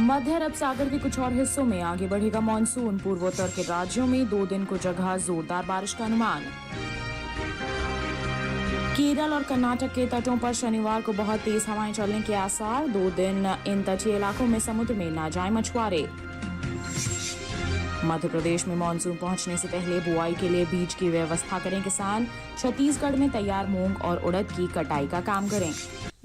मध्य अरब सागर के कुछ और हिस्सों में आगे बढ़ेगा मानसून। पूर्वोत्तर के राज्यों में 2 दिन को जगह जोरदार बारिश का अनुमान। केरल और कर्नाटक के तटों पर शनिवार को बहुत तेज हवाएं चलने के आसार। 2 दिन इन तटीय इलाकों में समुद्र में ना जाएं मछुआरे। मध्य प्रदेश में मानसून पहुंचने से पहले बुआई के लिए बीज की व्यवस्था करें किसान। छत्तीसगढ़ में तैयार मूंग और उड़द की कटाई का काम करें।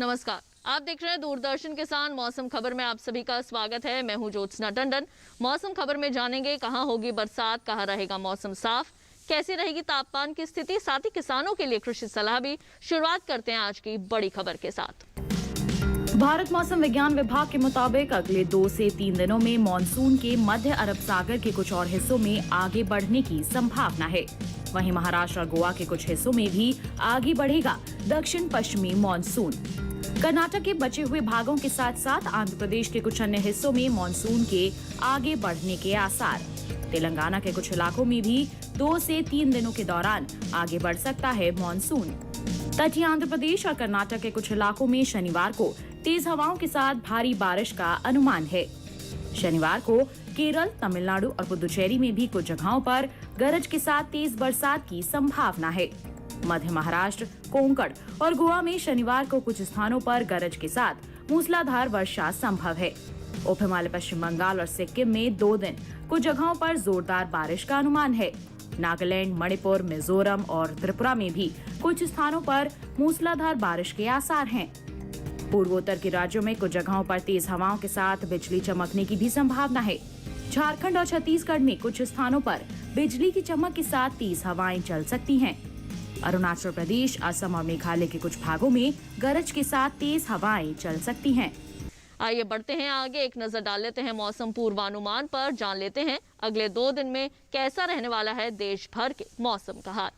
नमस्कार, आप देख रहे हैं दूरदर्शन किसान। मौसम खबर में आप सभी का स्वागत है। मैं हूं ज्योत्सना टंडन। मौसम खबर में जानेंगे कहां होगी बरसात, कहां रहेगा मौसम साफ, कैसी रहेगी तापमान की स्थिति, साथ ही किसानों के लिए कृषि सलाह भी। शुरुआत करते हैं आज की बड़ी खबर के साथ। भारत मौसम विज्ञान विभाग के मुताबिक अगले 2 से 3 दिनों में मानसून के मध्य अरब सागर के कुछ और हिस्सों में आगे बढ़ने की संभावना है। वहीं महाराष्ट्र और गोवा के कुछ हिस्सों में भी आगे बढ़ेगा दक्षिण पश्चिमी मानसून। कर्नाटक के बचे हुए भागों के साथ साथ आंध्र प्रदेश के कुछ अन्य हिस्सों में मानसून के आगे बढ़ने के आसार। तेलंगाना के कुछ इलाकों में भी 2 से 3 दिनों के दौरान आगे बढ़ सकता है मानसून। तटीय आंध्र प्रदेश और कर्नाटक के कुछ इलाकों में शनिवार को तेज हवाओं के साथ भारी बारिश का अनुमान है। शनिवार को केरल, तमिलनाडु और पुदुचेरी में भी कुछ जगहों पर गरज के साथ तेज बरसात की संभावना है। मध्य महाराष्ट्र, कोंकण और गोवा में शनिवार को कुछ स्थानों पर गरज के साथ मूसलाधार वर्षा संभव है। उप हिमालय पश्चिम बंगाल और सिक्किम में 2 दिन कुछ जगहों पर जोरदार बारिश का अनुमान है। नागालैंड, मणिपुर, मिजोरम और त्रिपुरा में भी कुछ स्थानों पर मूसलाधार बारिश के आसार हैं। पूर्वोत्तर के राज्यों में कुछ जगहों पर तेज हवाओं के साथ बिजली चमकने की भी संभावना है। झारखंड और छत्तीसगढ़ में कुछ स्थानों पर बिजली की चमक के साथ तेज हवाएं चल सकती हैं। अरुणाचल प्रदेश, असम और मेघालय के कुछ भागों में गरज के साथ तेज हवाएं चल सकती हैं। आइए बढ़ते हैं आगे, एक नजर डाल लेते हैं मौसम पूर्वानुमान पर। जान लेते हैं अगले 2 दिन में कैसा रहने वाला है देश भर के मौसम का हाल।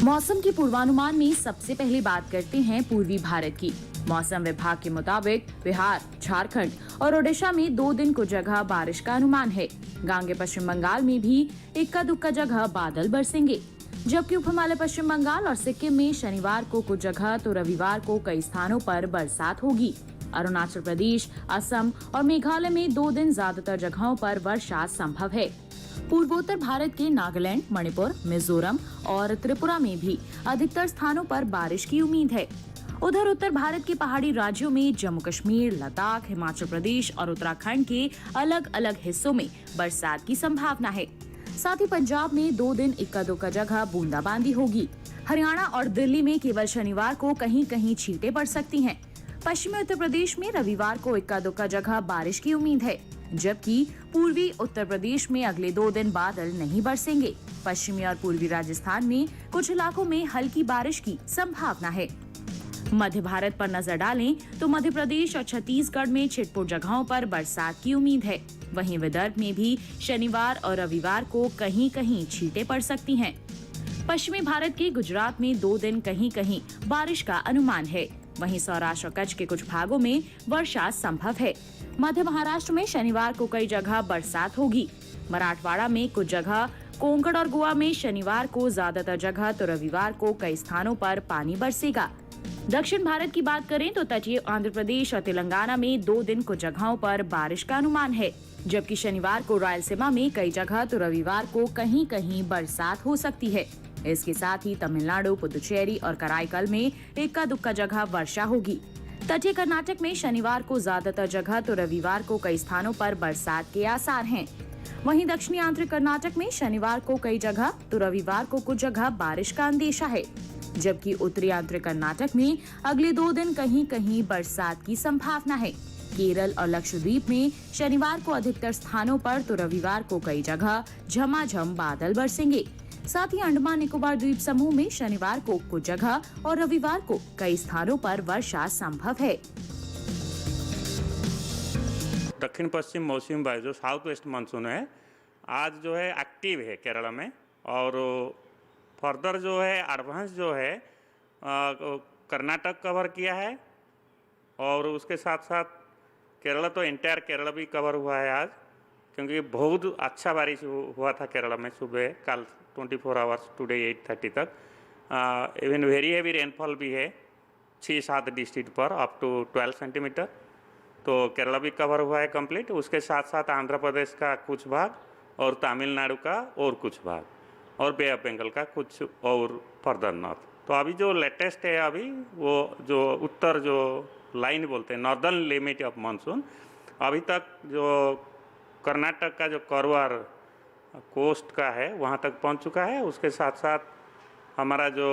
मौसम के पूर्वानुमान में सबसे पहले बात करते हैं पूर्वी भारत की। मौसम विभाग के मुताबिक बिहार, झारखंड और ओडिशा में 2 दिन को जगह बारिश का अनुमान है। गांगे पश्चिम बंगाल में भी इक्का दुक्का जगह बादल बरसेंगे, जबकि उप हिमालय पश्चिम बंगाल और सिक्किम में शनिवार को कुछ जगह तो रविवार को कई स्थानों पर बरसात होगी। अरुणाचल प्रदेश, असम और मेघालय में 2 दिन ज्यादातर जगहों पर वर्षा संभव है। पूर्वोत्तर भारत के नागालैंड, मणिपुर, मिजोरम और त्रिपुरा में भी अधिकतर स्थानों पर बारिश की उम्मीद है। उधर उत्तर भारत के पहाड़ी राज्यों में जम्मू कश्मीर, लद्दाख, हिमाचल प्रदेश और उत्तराखंड के अलग अलग हिस्सों में बरसात की संभावना है। साथ ही पंजाब में 2 दिन इक्का दुक्का जगह बूंदाबांदी होगी। हरियाणा और दिल्ली में केवल शनिवार को कहीं कहीं छींटे पड़ सकती हैं। पश्चिमी उत्तर प्रदेश में रविवार को इक्का दुक्का जगह बारिश की उम्मीद है, जबकि पूर्वी उत्तर प्रदेश में अगले 2 दिन बादल नहीं बरसेंगे। पश्चिमी और पूर्वी राजस्थान में कुछ इलाकों में हल्की बारिश की संभावना है। मध्य भारत पर नजर डालें तो मध्य प्रदेश और छत्तीसगढ़ में छिटपुट जगहों पर बरसात की उम्मीद है। वहीं विदर्भ में भी शनिवार और रविवार को कहीं कहीं छींटे पड़ सकती हैं। पश्चिमी भारत के गुजरात में 2 दिन कहीं कहीं बारिश का अनुमान है। वहीं सौराष्ट्र और कच्छ के कुछ भागों में वर्षा संभव है। मध्य महाराष्ट्र में शनिवार को कई जगह बरसात होगी। मराठवाड़ा में कुछ जगह, कोंकण और गोवा में शनिवार को ज्यादातर जगह तो रविवार को कई स्थानों पर पानी बरसेगा। दक्षिण भारत की बात करें तो तटीय आंध्र प्रदेश और तेलंगाना में 2 दिन कुछ जगहों पर बारिश का अनुमान है, जबकि शनिवार को रायलसीमा में कई जगह तो रविवार को कहीं कहीं बरसात हो सकती है। इसके साथ ही तमिलनाडु, पुदुचेरी और कराईकल में इक्का दुक्का जगह वर्षा होगी। तटीय कर्नाटक में शनिवार को ज्यादातर जगह तो रविवार को कई स्थानों पर बरसात के आसार हैं। वहीं दक्षिणी आंध्र कर्नाटक में शनिवार को कई जगह तो रविवार को कुछ जगह बारिश का अंदेशा है, जबकि उत्तरी आंध्र कर्नाटक में अगले 2 दिन कहीं कहीं बरसात की संभावना है। केरल और लक्षद्वीप में शनिवार को अधिकतर स्थानों पर तो रविवार को कई जगह झमाझम बादल बरसेंगे। साथ ही अंडमान निकोबार द्वीप समूह में शनिवार को कुछ जगह और रविवार को कई स्थानों पर वर्षा संभव है। दक्षिण पश्चिम मौसमी वायु जो साउथ वेस्ट मानसून है, आज जो है एक्टिव है केरला में, और फर्दर जो है एडवांस जो है कर्नाटक कवर किया है, और उसके साथ साथ केरला तो एंटायर केरला भी कवर हुआ है आज, क्योंकि बहुत अच्छा बारिश हुआ था केरला में सुबह कल 24 आवर्स टुडे 8:30 तक। इवन वेरी हेवी रेनफॉल भी है 6-7 डिस्ट्रिक्ट पर, अप टू 12 सेंटीमीटर। तो केरला भी कवर हुआ है कंप्लीट। उसके साथ साथ आंध्र प्रदेश का कुछ भाग और तमिलनाडु का और कुछ भाग और बे ऑफ बंगाल का कुछ और फर्दर नॉर्थ। तो अभी जो लेटेस्ट है अभी वो जो उत्तर जो लाइन बोलते हैं नॉर्दर्न लिमिट ऑफ मानसून, अभी तक जो कर्नाटक का जो करवार कोस्ट का है वहाँ तक पहुँच चुका है। उसके साथ साथ हमारा जो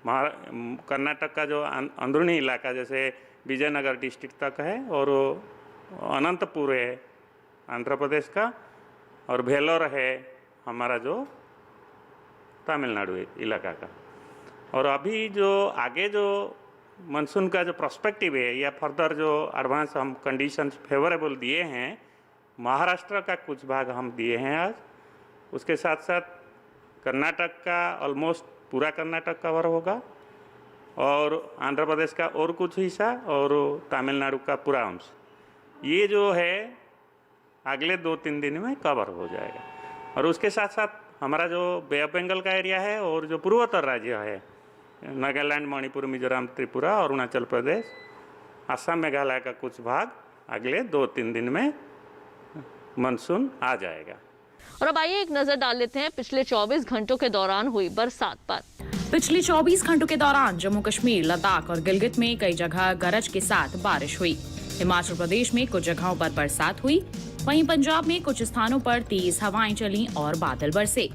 कर्नाटक का जो अंदरूनी इलाका जैसे विजयनगर डिस्ट्रिक्ट तक है और अनंतपुर है आंध्र प्रदेश का और वेलोर है हमारा जो तमिलनाडु इलाका का। और अभी जो आगे जो मानसून का जो प्रोस्पेक्टिव है या फर्दर जो एडवांस हम कंडीशंस फेवरेबल दिए हैं, महाराष्ट्र का कुछ भाग हम दिए हैं आज। उसके साथ साथ कर्नाटक का ऑलमोस्ट पूरा कर्नाटक कवर होगा और आंध्र प्रदेश का और कुछ हिस्सा और तमिलनाडु का पूरा अंश, ये जो है अगले 2-3 दिन में कवर हो जाएगा। और उसके साथ साथ हमारा जो बे ऑफ बंगाल का एरिया है और जो पूर्वोत्तर राज्य है नागालैंड, मणिपुर, मिजोरम, त्रिपुरा, अरुणाचल प्रदेश, असम, मेघालय का कुछ भाग अगले 2-3 दिन में मानसून आ जाएगा। और अब आइए एक नजर डाल लेते हैं पिछले 24 घंटों के दौरान हुई बरसात पर। पिछले 24 घंटों के दौरान जम्मू कश्मीर, लद्दाख और गिलगित में कई जगह गरज के साथ बारिश हुई। हिमाचल प्रदेश में कुछ जगहों पर बरसात हुई। वहीं पंजाब में कुछ स्थानों पर तेज हवाएं चलीं और बादल बरसे।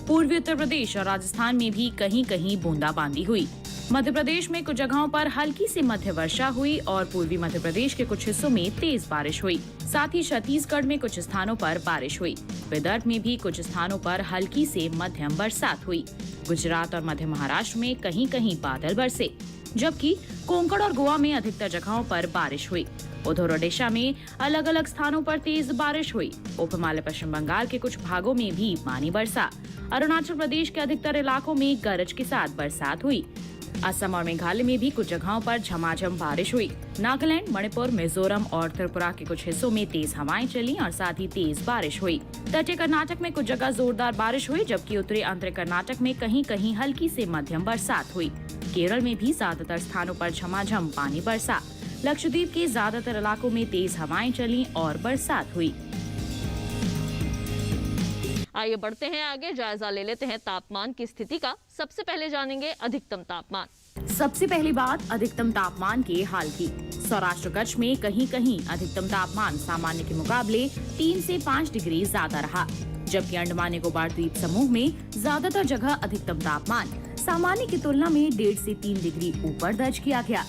पूर्वी उत्तर प्रदेश और राजस्थान में भी कहीं कहीं बूंदाबांदी हुई। मध्य प्रदेश में कुछ जगहों पर हल्की से मध्य वर्षा हुई और पूर्वी मध्य प्रदेश के कुछ हिस्सों में तेज बारिश हुई। साथ ही छत्तीसगढ़ में कुछ स्थानों पर बारिश हुई। विदर्भ में भी कुछ स्थानों पर हल्की से मध्यम बरसात हुई। गुजरात और मध्य महाराष्ट्र में कहीं कहीं बादल बरसे, जबकि कोंकण और गोवा में अधिकतर जगहों पर बारिश हुई। उधर ओडिशा में अलग अलग स्थानों पर तेज बारिश हुई। उप हिमालय पश्चिम बंगाल के कुछ भागों में भी पानी बरसा। अरुणाचल प्रदेश के अधिकतर इलाकों में गरज के साथ बरसात हुई। असम और मेघालय में भी कुछ जगहों पर झमाझम बारिश हुई। नागालैंड, मणिपुर, मिजोरम और त्रिपुरा के कुछ हिस्सों में तेज हवाएं चली और साथ ही तेज बारिश हुई। तटीय कर्नाटक में कुछ जगह जोरदार बारिश हुई, जबकि उत्तरी आंतरिक कर्नाटक में कहीं कहीं हल्की से मध्यम बरसात हुई। केरल में भी ज्यादातर स्थानों पर झमाझम पानी बरसा। लक्षद्वीप के ज्यादातर इलाकों में तेज हवाएं चली और बरसात हुई। आइए बढ़ते हैं आगे, जायजा ले लेते हैं तापमान की स्थिति का। सबसे पहले जानेंगे अधिकतम तापमान। सबसे पहली बात अधिकतम तापमान के हाल की। सौराष्ट्र कच्छ में कहीं कहीं अधिकतम तापमान सामान्य के मुकाबले 3 से 5 डिग्री ज्यादा रहा, जबकि अंडमान निकोबार द्वीप समूह में ज्यादातर जगह अधिकतम तापमान सामान्य की तुलना में 1.5 से 3 डिग्री ऊपर दर्ज किया गया।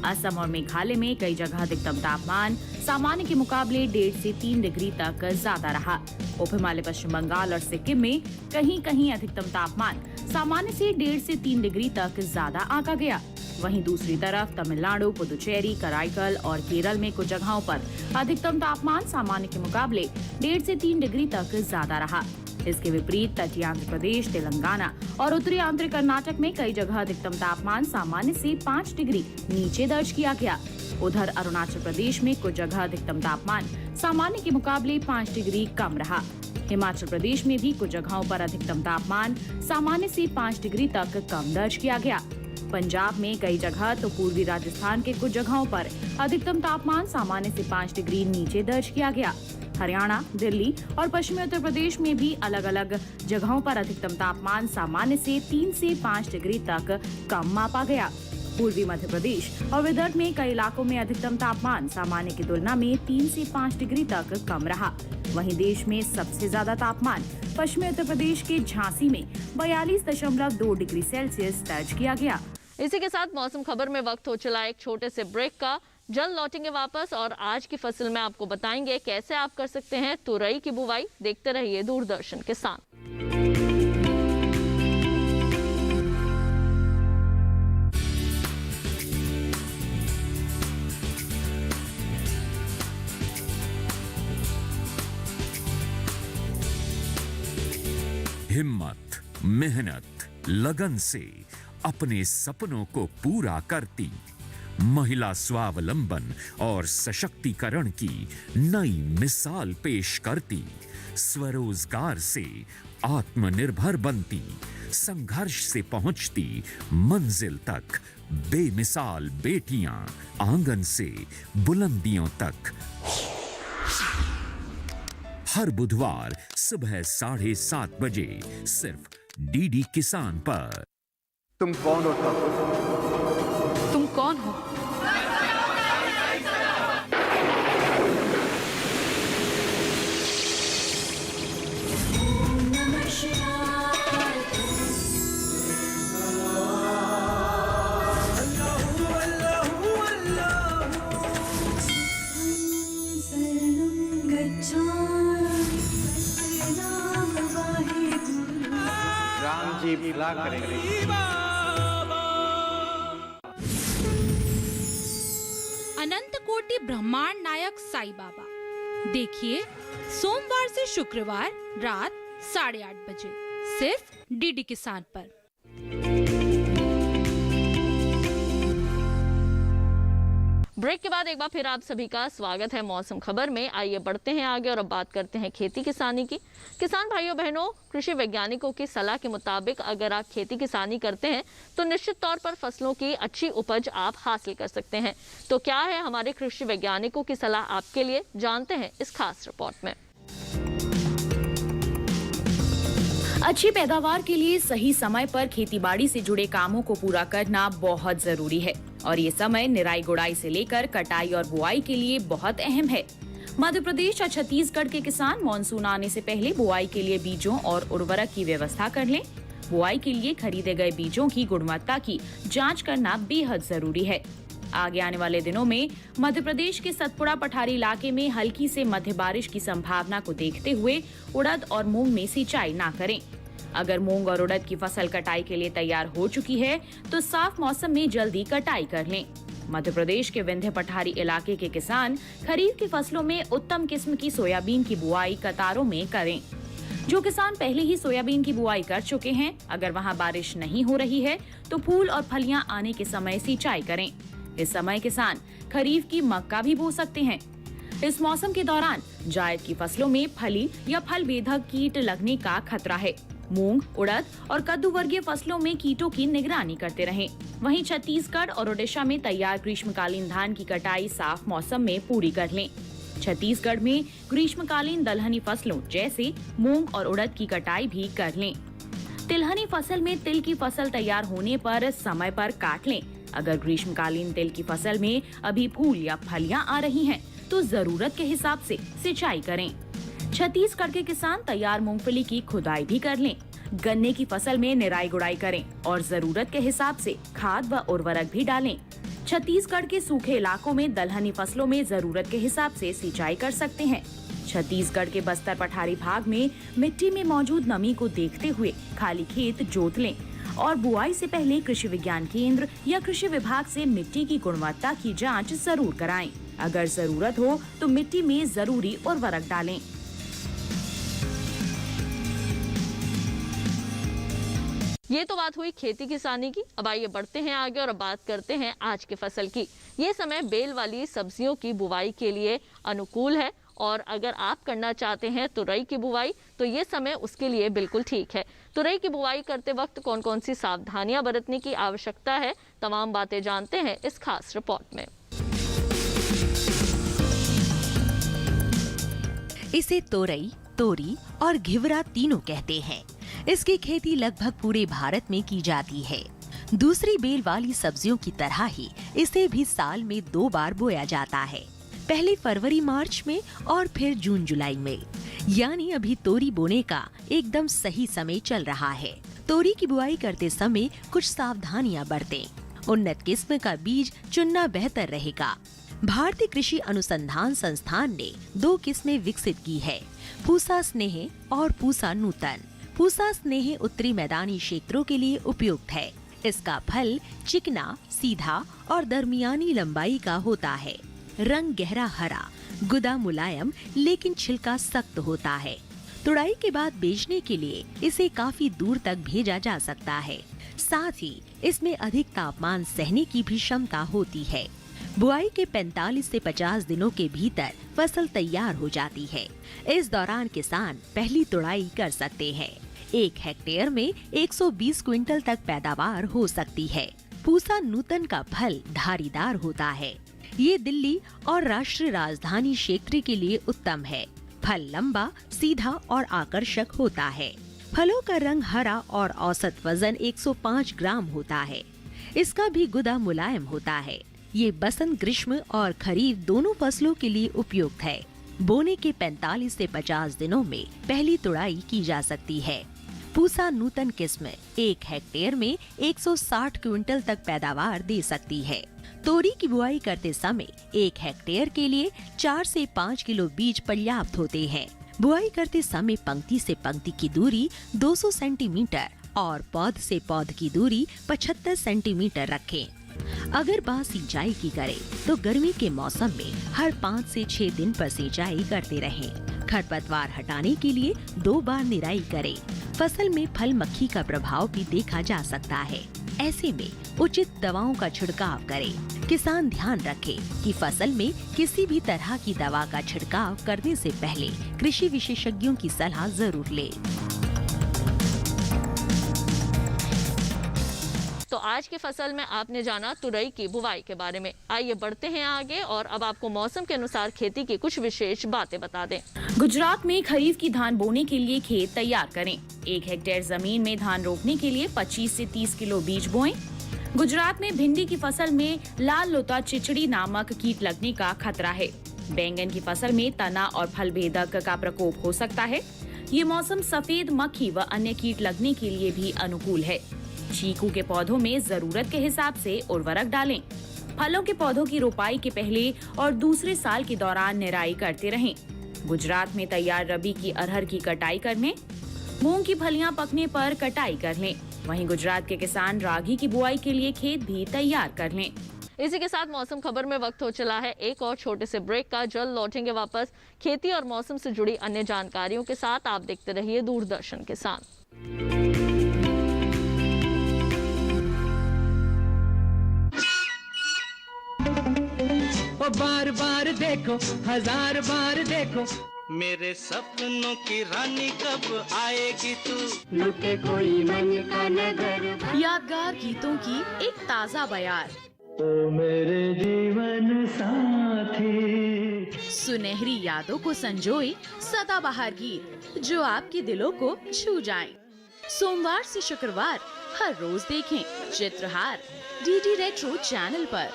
असम और मेघालय में कई जगह अधिकतम तापमान सामान्य के मुकाबले 1.5 से 3 डिग्री तक ज्यादा रहा। उप हिमालय पश्चिम बंगाल और सिक्किम में कहीं कहीं अधिकतम तापमान सामान्य से 1.5 से 3 डिग्री तक ज्यादा आंका गया। वहीं दूसरी तरफ तमिलनाडु, पुदुचेरी, कराईकल और केरल में कुछ जगहों पर अधिकतम तापमान सामान्य के मुकाबले 1.5 से 3 डिग्री तक ज्यादा रहा। इसके विपरीत तटीय आंध्र प्रदेश, तेलंगाना और उत्तरी आंतरिक कर्नाटक में कई जगह अधिकतम तापमान सामान्य से 5 डिग्री नीचे दर्ज किया गया। उधर अरुणाचल प्रदेश में कुछ जगह अधिकतम तापमान सामान्य के मुकाबले 5 डिग्री कम रहा। हिमाचल प्रदेश में भी कुछ जगहों पर अधिकतम तापमान सामान्य से 5 डिग्री तक कम दर्ज किया गया। पंजाब में कई जगह तो पूर्वी राजस्थान के कुछ जगहों पर अधिकतम तापमान सामान्य से 5 डिग्री नीचे दर्ज किया गया। हरियाणा, दिल्ली और पश्चिमी उत्तर प्रदेश में भी अलग अलग जगहों पर अधिकतम तापमान सामान्य से 3 से 5 डिग्री तक कम मापा गया। पूर्वी मध्य प्रदेश और विदर्भ में कई इलाकों में अधिकतम तापमान सामान्य की तुलना में 3 से 5 डिग्री तक कम रहा। वहीं देश में सबसे ज्यादा तापमान पश्चिमी उत्तर प्रदेश के झांसी में 42.2 डिग्री सेल्सियस दर्ज किया गया। इसी के साथ मौसम खबर में वक्त हो चला एक छोटे से ब्रेक का। जल्द लौटेंगे वापस और आज की फसल में आपको बताएंगे कैसे आप कर सकते हैं तुरई की बुवाई। देखते रहिए दूरदर्शन के साथ। हिम्मत, मेहनत, लगन से अपने सपनों को पूरा करती महिला स्वावलंबन और सशक्तिकरण की नई मिसाल पेश करती, स्वरोजगार से आत्मनिर्भर बनती, संघर्ष से पहुंचती मंजिल तक बेमिसाल बेटियां, आंगन से बुलंदियों तक। हर बुधवार सुबह 7:30 बजे सिर्फ डीडी किसान पर। तुम कौन हो ठाकुर? तुम कौन हो? राम जी भला करेंगे। अनंत कोटि ब्रह्मांड नायक साईं बाबा, देखिए सोमवार से शुक्रवार रात 8:30 बजे सिर्फ डीडी किसान पर। ब्रेक के बाद एक बार फिर आप सभी का स्वागत है मौसम खबर में। आइए बढ़ते हैं आगे और अब बात करते हैं खेती किसानी की। किसान भाइयों बहनों, कृषि वैज्ञानिकों की सलाह के मुताबिक अगर आप खेती किसानी करते हैं तो निश्चित तौर पर फसलों की अच्छी उपज आप हासिल कर सकते हैं। तो क्या है हमारे कृषि वैज्ञानिकों की सलाह आपके लिए, जानते हैं इस खास रिपोर्ट में। अच्छी पैदावार के लिए सही समय पर खेतीबाड़ी से जुड़े कामों को पूरा करना बहुत जरूरी है और ये समय निराई गुड़ाई से लेकर कटाई और बुआई के लिए बहुत अहम है। मध्य प्रदेश और छत्तीसगढ़ के किसान मानसून आने से पहले बुआई के लिए बीजों और उर्वरक की व्यवस्था कर लें। बुआई के लिए खरीदे गए बीजों की गुणवत्ता की जांच करना बेहद जरूरी है। आगे आने वाले दिनों में मध्य प्रदेश के सतपुड़ा पठारी इलाके में हल्की से मध्य बारिश की संभावना को देखते हुए उड़द और मूंग में सिंचाई न करें। अगर मूंग और उड़द की फसल कटाई के लिए तैयार हो चुकी है तो साफ मौसम में जल्दी कटाई कर लें। मध्य प्रदेश के विंध्य पठारी इलाके के किसान खरीफ की फसलों में उत्तम किस्म की सोयाबीन की बुआई कतारों में करें। जो किसान पहले ही सोयाबीन की बुआई कर चुके हैं, अगर वहां बारिश नहीं हो रही है तो फूल और फलियां आने के समय सिंचाई करें। इस समय किसान खरीफ की मक्का भी बो सकते हैं। इस मौसम के दौरान जायद की फसलों में फली या फल बेधक कीट लगने का खतरा है। मूंग, उड़द और कद्दू वर्गीय फसलों में कीटों की निगरानी करते रहें। वहीं छत्तीसगढ़ और ओडिशा में तैयार ग्रीष्मकालीन धान की कटाई साफ मौसम में पूरी कर लें। छत्तीसगढ़ में ग्रीष्मकालीन दलहनी फसलों जैसे मूंग और उड़द की कटाई भी कर लें। तिलहनी फसल में तिल की फसल तैयार होने पर समय पर काट लें। अगर ग्रीष्मकालीन तिल की फसल में अभी फूल या फलियां आ रही हैं, तो जरूरत के हिसाब से सिंचाई करें। छत्तीसगढ़ के किसान तैयार मूंगफली की खुदाई भी कर लें। गन्ने की फसल में निराई गुड़ाई करें और जरूरत के हिसाब से खाद व उर्वरक भी डालें। छत्तीसगढ़ के सूखे इलाकों में दलहनी फसलों में जरूरत के हिसाब से सिंचाई कर सकते हैं। छत्तीसगढ़ के बस्तर पठारी भाग में मिट्टी में मौजूद नमी को देखते हुए खाली खेत जोत लें और बुआई से पहले कृषि विज्ञान केंद्र या कृषि विभाग से मिट्टी की गुणवत्ता की जांच जरूर कराएं। अगर जरूरत हो तो मिट्टी में जरूरी उर्वरक डालें। ये तो बात हुई खेती किसानी की। अब आइए बढ़ते हैं आगे और अब बात करते हैं आज की फसल की। ये समय बेल वाली सब्जियों की बुवाई के लिए अनुकूल है और अगर आप करना चाहते हैं तुरई की बुवाई तो ये समय उसके लिए बिल्कुल ठीक है। तुरई की बुवाई करते वक्त कौन कौन सी सावधानियां बरतने की आवश्यकता है, तमाम बातें जानते हैं इस खास रिपोर्ट में। इसे तोरई, तोरी और घिवरा तीनों कहते हैं। इसकी खेती लगभग पूरे भारत में की जाती है। दूसरी बेल वाली सब्जियों की तरह ही इसे भी साल में 2 बार बोया जाता है, पहले फरवरी मार्च में और फिर जून जुलाई में। यानी अभी तोरी बोने का एकदम सही समय चल रहा है। तोरी की बुआई करते समय कुछ सावधानियां बरतें। उन्नत किस्म का बीज चुनना बेहतर रहेगा। भारतीय कृषि अनुसंधान संस्थान ने 2 किस्में विकसित की है, पूसा स्नेह और पूसा नूतन। पूसा स्नेह उत्तरी मैदानी क्षेत्रों के लिए उपयुक्त है। इसका फल चिकना, सीधा और दरमियानी लंबाई का होता है। रंग गहरा हरा, गुदा मुलायम लेकिन छिलका सख्त होता है। तुड़ाई के बाद बेचने के लिए इसे काफी दूर तक भेजा जा सकता है। साथ ही इसमें अधिक तापमान सहने की भी क्षमता होती है। बुआई के 45 से 50 दिनों के भीतर फसल तैयार हो जाती है। इस दौरान किसान पहली तुड़ाई कर सकते हैं। 1 हेक्टेयर में 120 क्विंटल तक पैदावार हो सकती है। पूसा नूतन का फल धारीदार होता है। ये दिल्ली और राष्ट्रीय राजधानी क्षेत्र के लिए उत्तम है। फल लंबा, सीधा और आकर्षक होता है। फलों का रंग हरा और औसत वजन 105 ग्राम होता है। इसका भी गुदा मुलायम होता है। ये बसंत, ग्रीष्म और खरीफ दोनों फसलों के लिए उपयुक्त है। बोने के 45 से 50 दिनों में पहली तुड़ाई की जा सकती है। पूसा नूतन किस्म 1 हेक्टेयर में 160 क्विंटल तक पैदावार दे सकती है। तोरी की बुआई करते समय 1 हेक्टेयर के लिए 4 से 5 किलो बीज पर्याप्त होते हैं। बुआई करते समय पंक्ति से पंक्ति की दूरी 200 सेंटीमीटर और पौध से पौध की दूरी 75 सेंटीमीटर रखें। अगर बात सिंचाई की करें तो गर्मी के मौसम में हर 5 से 6 दिन पर सिंचाई करते रहें। खरपतवार हटाने के लिए 2 बार निराई करें। फसल में फल मक्खी का प्रभाव भी देखा जा सकता है। ऐसे में उचित दवाओं का छिड़काव करें। किसान ध्यान रखे कि फसल में किसी भी तरह की दवा का छिड़काव करने से पहले कृषि विशेषज्ञों की सलाह जरूर लें। तो आज की फसल में आपने जाना तुरई की बुवाई के बारे में। आइए बढ़ते हैं आगे और अब आपको मौसम के अनुसार खेती की कुछ विशेष बातें बता दें। गुजरात में खरीफ की धान बोने के लिए खेत तैयार करें। 1 हेक्टेयर जमीन में धान रोपने के लिए 25 से 30 किलो बीज बोएं। गुजरात में भिंडी की फसल में लाल लुता चिचड़ी नामक कीट लगने का खतरा है। बैंगन की फसल में तना और फल भेदक का प्रकोप हो सकता है। ये मौसम सफेद मक्खी व अन्य कीट लगने के लिए भी अनुकूल है। चीकू के पौधों में जरूरत के हिसाब से उर्वरक डालें। फलों के पौधों की रोपाई के पहले और दूसरे साल के दौरान निराई करते रहें। गुजरात में तैयार रबी की अरहर की कटाई कर लें। मूंग की फलियां पकने पर कटाई कर लें। वहीं गुजरात के किसान रागी की बुआई के लिए खेत भी तैयार कर लें। इसी के साथ मौसम खबर में वक्त हो चला है एक और छोटे से ब्रेक का। जल्द लौटेंगे वापस खेती और मौसम से जुड़ी अन्य जानकारियों के साथ। आप देखते रहिए दूरदर्शन किसान। बार बार देखो, हजार बार देखो, मेरे सपनों की रानी कब आएगी तू, लुटे कोई मन का नगर। यादगार गीतों की एक ताज़ा बयार, ओ मेरे जीवन साथी। सुनहरी यादों को संजोए सदाबहार गीत जो आपके दिलों को छू जाएं। सोमवार से शुक्रवार हर रोज देखें चित्रहार डीडी रेट्रो चैनल पर।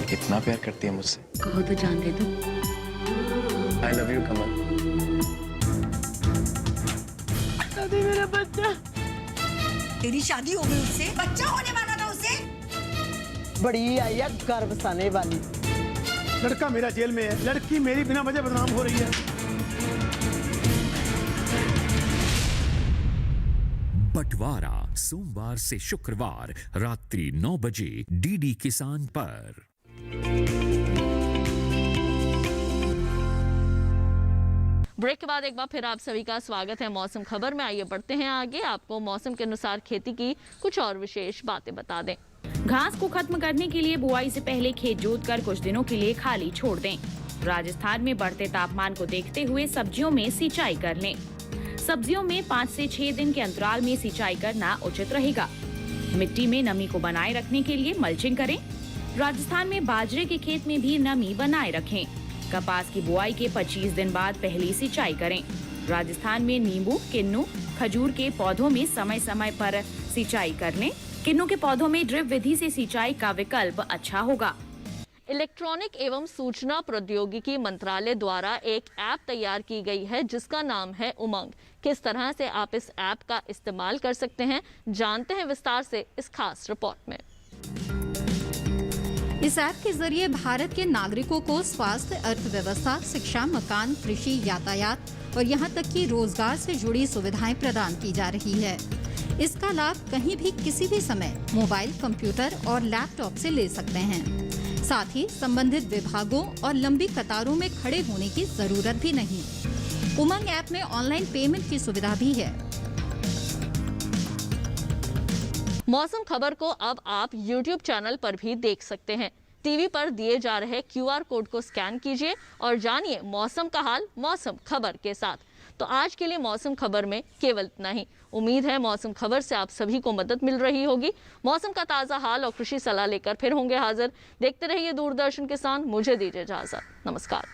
कितना प्यार करती है मुझसे? कहो तो जान दे दो। I love you कमल। दादी मेरा बच्चा। तेरी शादी हो गई उससे, बच्चा होने वाला था उसे। बड़ी आई है गर्भ साने वाली। लड़का मेरा जेल में है, लड़की मेरी बिना वजह बदनाम हो रही है। बंटवारा सोमवार से शुक्रवार रात्रि 9 बजे डीडी किसान पर। ब्रेक के बाद एक बार फिर आप सभी का स्वागत है मौसम खबर में। आइए बढ़ते हैं आगे, आपको मौसम के अनुसार खेती की कुछ और विशेष बातें बता दें। घास को खत्म करने के लिए बुआई से पहले खेत जोतकर कुछ दिनों के लिए खाली छोड़ दें। राजस्थान में बढ़ते तापमान को देखते हुए सब्जियों में सिंचाई कर लें। सब्जियों में 5 से 6 दिन के अंतराल में सिंचाई करना उचित रहेगा। मिट्टी में नमी को बनाए रखने के लिए मल्चिंग करें। राजस्थान में बाजरे के खेत में भी नमी बनाए रखें। कपास की बुआई के 25 दिन बाद पहली सिंचाई करें। राजस्थान में नींबू, किन्नू, खजूर के पौधों में समय समय पर सिंचाई कर लें। किन्नू के पौधों में ड्रिप विधि से सिंचाई का विकल्प अच्छा होगा। इलेक्ट्रॉनिक एवं सूचना प्रौद्योगिकी मंत्रालय द्वारा एक ऐप तैयार की गई है जिसका नाम है उमंग। किस तरह से आप इस ऐप का इस्तेमाल कर सकते हैं, जानते हैं विस्तार से इस खास रिपोर्ट में। इस ऐप के जरिए भारत के नागरिकों को स्वास्थ्य, अर्थव्यवस्था, शिक्षा, मकान, कृषि, यातायात और यहाँ तक कि रोजगार से जुड़ी सुविधाएं प्रदान की जा रही है। इसका लाभ कहीं भी किसी भी समय मोबाइल, कंप्यूटर और लैपटॉप से ले सकते हैं। साथ ही संबंधित विभागों और लंबी कतारों में खड़े होने की जरूरत भी नहीं। उमंग ऐप में ऑनलाइन पेमेंट की सुविधा भी है। मौसम खबर को अब आप YouTube चैनल पर भी देख सकते हैं। टीवी पर दिए जा रहे QR कोड को स्कैन कीजिए और जानिए मौसम का हाल मौसम खबर के साथ। तो आज के लिए मौसम खबर में केवल इतना ही। उम्मीद है मौसम खबर से आप सभी को मदद मिल रही होगी। मौसम का ताज़ा हाल और कृषि सलाह लेकर फिर होंगे हाजिर। देखते रहिए दूरदर्शन किसान। मुझे दीजिए इजाजत। नमस्कार।